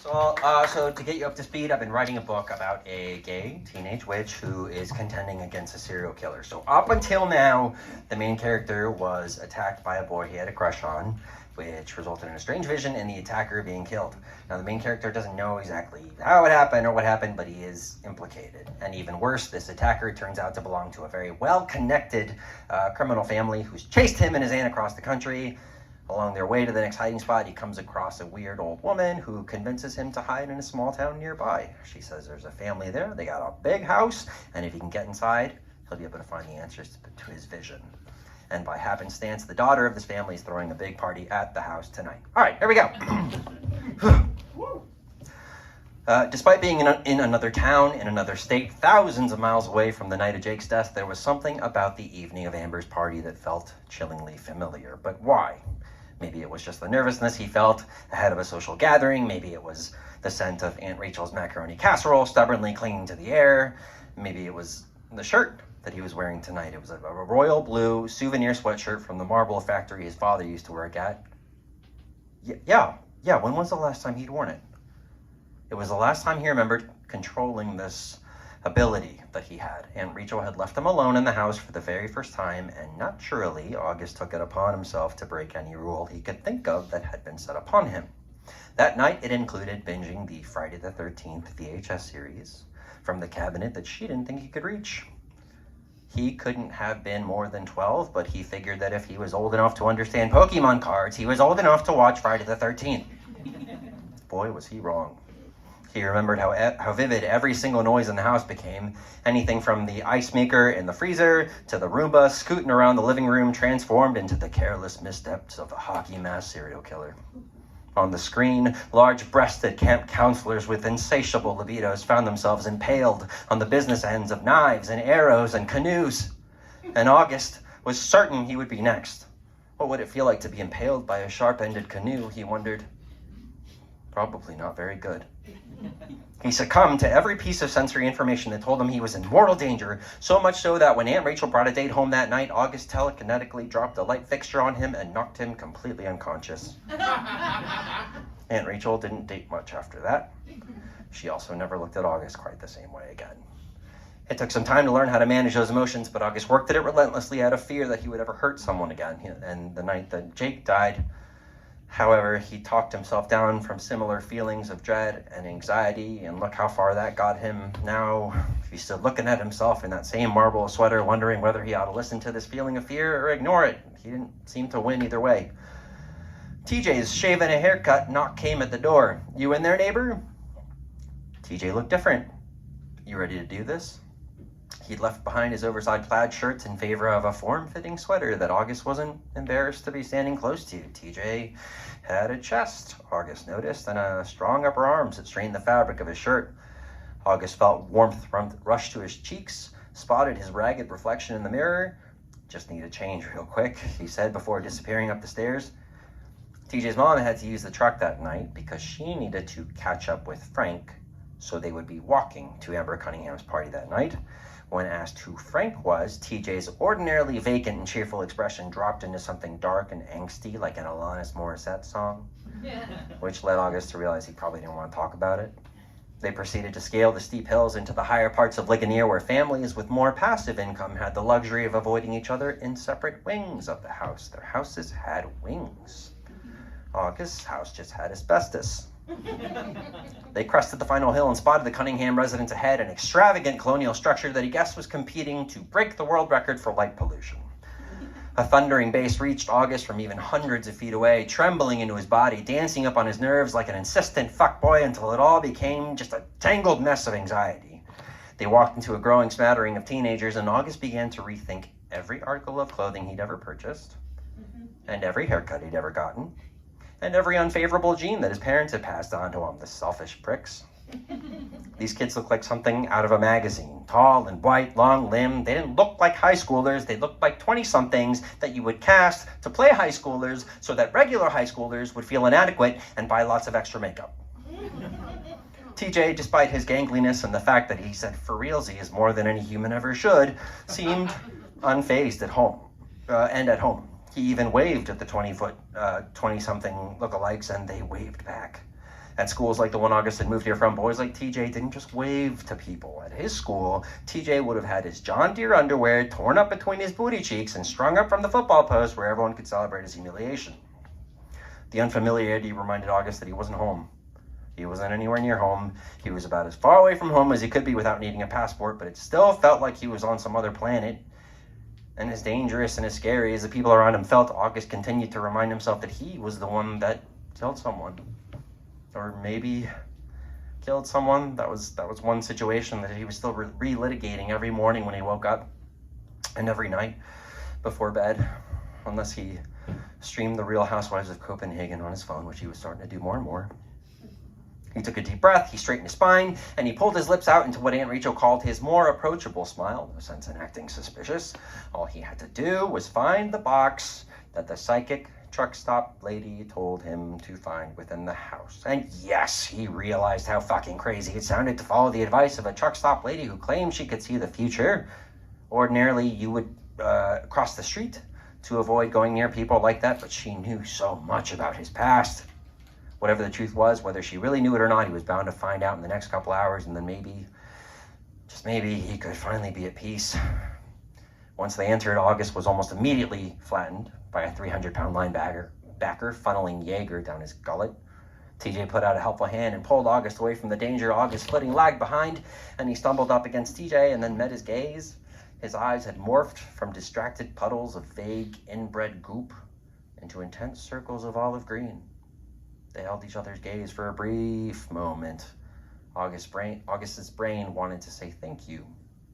So to get you up to speed, I've been writing a book about a gay teenage witch who is contending against a serial killer. So up until now, the main character was attacked by a boy he had a crush on, which resulted in a strange vision and the attacker being killed. Now the main character doesn't know exactly how it happened or what happened, but he is implicated. And even worse, this attacker turns out to belong to a very well-connected criminal family who's chased him and his aunt across the country. Along their way to the next hiding spot, he comes across a weird old woman who convinces him to hide in a small town nearby. She says there's a family there, they got a big house, and if he can get inside, he'll be able to find the answers to his vision. And by happenstance, the daughter of this family is throwing a big party at the house tonight. All right, here we go. Despite being in another town, in another state, thousands of miles away from the night of Jake's death, there was something about the evening of Amber's party that felt chillingly familiar. But why? Maybe it was just the nervousness he felt ahead of a social gathering. Maybe it was the scent of Aunt Rachel's macaroni casserole stubbornly clinging to the air. Maybe it was the shirt that he was wearing tonight. It was a royal blue souvenir sweatshirt from the marble factory his father used to work at. Yeah. When was the last time he'd worn it? It was the last time he remembered controlling this ability that he had. Aunt Rachel had left him alone in the house for the very first time, and naturally, August took it upon himself to break any rule he could think of that had been set upon him. That night, it included binging the Friday the 13th VHS series from the cabinet that she didn't think he could reach. He couldn't have been more than 12, but he figured that if he was old enough to understand Pokemon cards, he was old enough to watch Friday the 13th. Boy, was he wrong. He remembered how vivid every single noise in the house became. Anything from the ice maker in the freezer to the Roomba scooting around the living room transformed into the careless missteps of a hockey mask serial killer. On the screen, large-breasted camp counselors with insatiable libidos found themselves impaled on the business ends of knives and arrows and canoes. And August was certain he would be next. What would it feel like to be impaled by a sharp-ended canoe, he wondered. Probably not very good. He succumbed to every piece of sensory information that told him he was in mortal danger, so much so that when Aunt Rachel brought a date home that night, August telekinetically dropped a light fixture on him and knocked him completely unconscious. Aunt Rachel didn't date much after that. She also never looked at August quite the same way again. It took some time to learn how to manage those emotions, but August worked at it relentlessly out of fear that he would ever hurt someone again. And the night that Jake died, however, he talked himself down from similar feelings of dread and anxiety, and look how far that got him. Now, he's still looking at himself in that same marble sweater, wondering whether he ought to listen to this feeling of fear or ignore it. He didn't seem to win either way. TJ's shave and a haircut knock came at the door. "You in there, neighbor?" TJ looked different. "You ready to do this?" He'd left behind his oversized plaid shirts in favor of a form-fitting sweater that August wasn't embarrassed to be standing close to. TJ had a chest, August noticed, and a strong upper arms that strained the fabric of his shirt. August felt warmth rush to his cheeks, spotted his ragged reflection in the mirror. "Just need a change real quick," he said before disappearing up the stairs. TJ's mom had to use the truck that night because she needed to catch up with Frank, so they would be walking to Amber Cunningham's party that night. When asked who Frank was, TJ's ordinarily vacant and cheerful expression dropped into something dark and angsty like an Alanis Morissette song, which led August to realize he probably didn't want to talk about it. They proceeded to scale the steep hills into the higher parts of Ligonier, where families with more passive income had the luxury of avoiding each other in separate wings of the house. Their houses had wings. August's house just had asbestos. They crested the final hill and spotted the Cunningham residence ahead, an extravagant colonial structure that he guessed was competing to break the world record for light pollution. A thundering bass reached August from even hundreds of feet away, trembling into his body, dancing up on his nerves like an insistent fuckboy until it all became just a tangled mess of anxiety. They walked into a growing smattering of teenagers, and August began to rethink every article of clothing he'd ever purchased, and every haircut he'd ever gotten, and every unfavorable gene that his parents had passed on to him, the selfish pricks. These kids looked like something out of a magazine. Tall and white, long-limbed. They didn't look like high schoolers. They looked like 20-somethings that you would cast to play high schoolers so that regular high schoolers would feel inadequate and buy lots of extra makeup. TJ, despite his gangliness and the fact that he said for realsies more than any human ever should, seemed unfazed at home, and at home. He even waved at the 20-something lookalikes, and they waved back. At schools like the one August had moved here from, boys like TJ didn't just wave to people. At his school, TJ would have had his John Deere underwear torn up between his booty cheeks and strung up from the football post where everyone could celebrate his humiliation. The unfamiliarity reminded August that he wasn't home. He wasn't anywhere near home. He was about as far away from home as he could be without needing a passport, but it still felt like he was on some other planet. And as dangerous and as scary as the people around him felt, August continued to remind himself that he was the one that killed someone. Or maybe killed someone. That was one situation that he was still relitigating every morning when he woke up and every night before bed, unless he streamed the Real Housewives of Copenhagen on his phone, which he was starting to do more and more. He took a deep breath, he straightened his spine, and he pulled his lips out into what Aunt Rachel called his more approachable smile. No sense in acting suspicious. All he had to do was find the box that the psychic truck stop lady told him to find within the house. And yes, he realized how fucking crazy it sounded to follow the advice of a truck stop lady who claimed she could see the future. Ordinarily, you would cross the street to avoid going near people like that, but she knew so much about his past. Whatever the truth was, whether she really knew it or not, he was bound to find out in the next couple hours, and then maybe, just maybe, he could finally be at peace. Once they entered, August was almost immediately flattened by a 300-pound linebacker funneling Jaeger down his gullet. TJ put out a helpful hand and pulled August away from the danger. August's footing lagged behind, and he stumbled up against TJ and then met his gaze. His eyes had morphed from distracted puddles of vague, inbred goop into intense circles of olive green. They held each other's gaze for a brief moment. August's brain wanted to say thank you,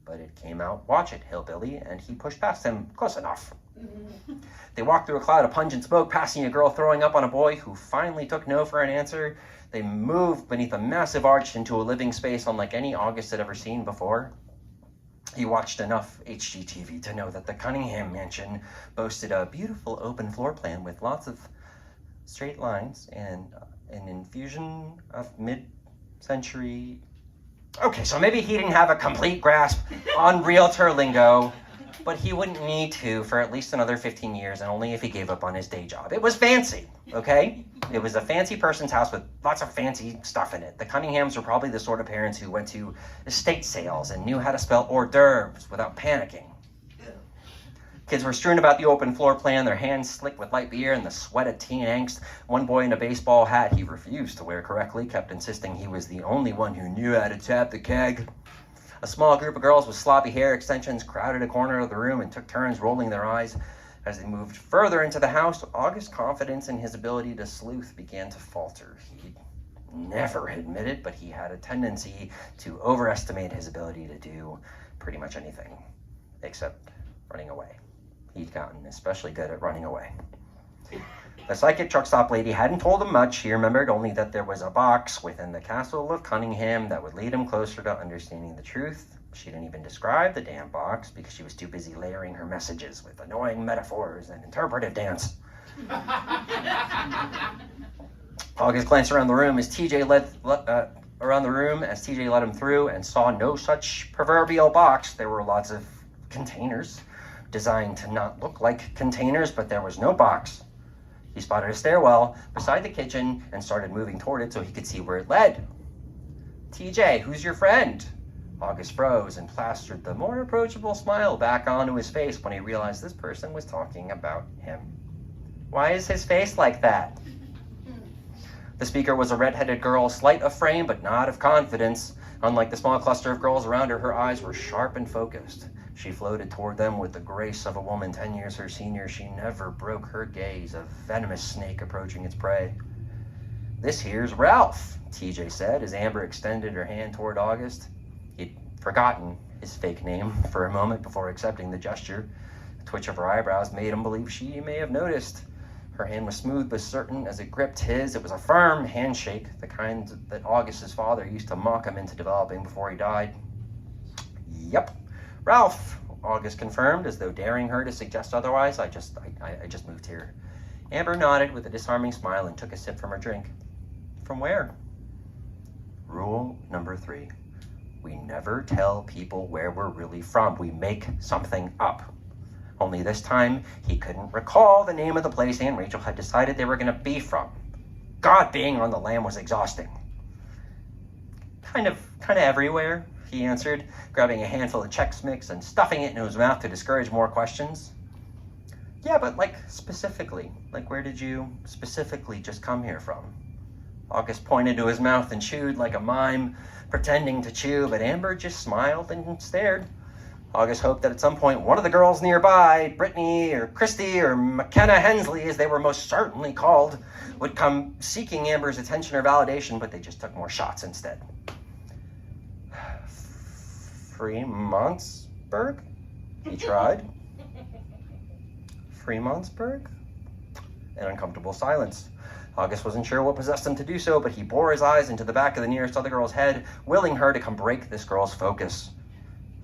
but it came out, watch it, hillbilly, and he pushed past him. Close enough. They walked through a cloud of pungent smoke, passing a girl throwing up on a boy who finally took no for an answer. They moved beneath a massive arch into a living space unlike any August had ever seen before. He watched enough HGTV to know that the Cunningham mansion boasted a beautiful open floor plan with lots of straight lines and an infusion of mid-century. Okay, so maybe he didn't have a complete grasp on realtor lingo, but he wouldn't need to for at least another 15 years, and only if he gave up on his day job. It was fancy, okay? It was a fancy person's house with lots of fancy stuff in it. The Cunninghams were probably the sort of parents who went to estate sales and knew how to spell hors d'oeuvres without panicking. Kids were strewn about the open floor plan, their hands slick with light beer and the sweat of teen angst. One boy in a baseball hat he refused to wear correctly kept insisting he was the only one who knew how to tap the keg. A small group of girls with sloppy hair extensions crowded a corner of the room and took turns rolling their eyes. As they moved further into the house, August's confidence in his ability to sleuth began to falter. He'd never admit it, but he had a tendency to overestimate his ability to do pretty much anything, except running away. He'd gotten especially good at running away. The psychic truck stop lady hadn't told him much. He remembered only that there was a box within the castle of Cunningham that would lead him closer to understanding the truth. She didn't even describe the damn box because she was too busy layering her messages with annoying metaphors and interpretive dance. August glanced around the room as TJ led him through and saw no such proverbial box. There were lots of containers designed to not look like containers, but there was no box. He spotted a stairwell beside the kitchen and started moving toward it so he could see where it led. TJ, who's your friend? August froze and plastered the more approachable smile back onto his face when he realized this person was talking about him. Why is his face like that? The speaker was a red-headed girl, slight of frame but not of confidence. Unlike the small cluster of girls around her, her eyes were sharp and focused. She floated toward them with the grace of a woman 10 years her senior. She never broke her gaze, a venomous snake approaching its prey. This here's Ralph, TJ said as Amber extended her hand toward August. He'd forgotten his fake name for a moment before accepting the gesture. A twitch of her eyebrows made him believe she may have noticed. Her hand was smooth but certain as it gripped his. It was a firm handshake, the kind that August's father used to mock him into developing before he died. Yep. Ralph, August confirmed, as though daring her to suggest otherwise. I just moved here. Amber nodded with a disarming smile and took a sip from her drink. From where? Rule number 3. We never tell people where we're really from. We make something up. Only this time, he couldn't recall the name of the place Aunt Rachel had decided they were going to be from. God, being on the lam was exhausting. Kind of everywhere, he answered, grabbing a handful of Chex Mix and stuffing it into his mouth to discourage more questions. Yeah, but specifically, where did you specifically just come here from? August pointed to his mouth and chewed like a mime, pretending to chew, but Amber just smiled and stared. August hoped that at some point one of the girls nearby, Brittany or Christy or McKenna Hensley, as they were most certainly called, would come seeking Amber's attention or validation, but they just took more shots instead. Fremontsburg? He tried. Fremontsburg? An uncomfortable silence. August wasn't sure what possessed him to do so, but he bore his eyes into the back of the nearest other girl's head, willing her to come break this girl's focus.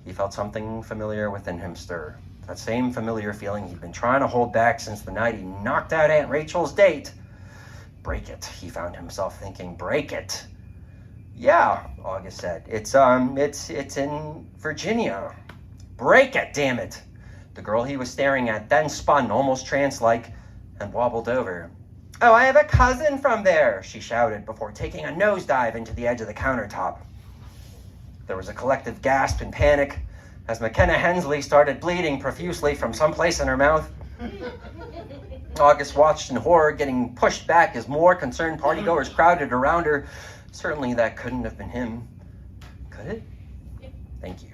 He felt something familiar within him stir. That same familiar feeling he'd been trying to hold back since the night he knocked out Aunt Rachel's date. Break it, he found himself thinking. Break it. Yeah, August said. It's in Virginia. Break it, damn it. The girl he was staring at then spun, almost trance-like, and wobbled over. Oh, I have a cousin from there, she shouted before taking a nosedive into the edge of the countertop. There was a collective gasp and panic as McKenna Hensley started bleeding profusely from someplace in her mouth. August watched in horror, getting pushed back as more concerned partygoers crowded around her. Certainly that couldn't have been him. Could it? Thank you.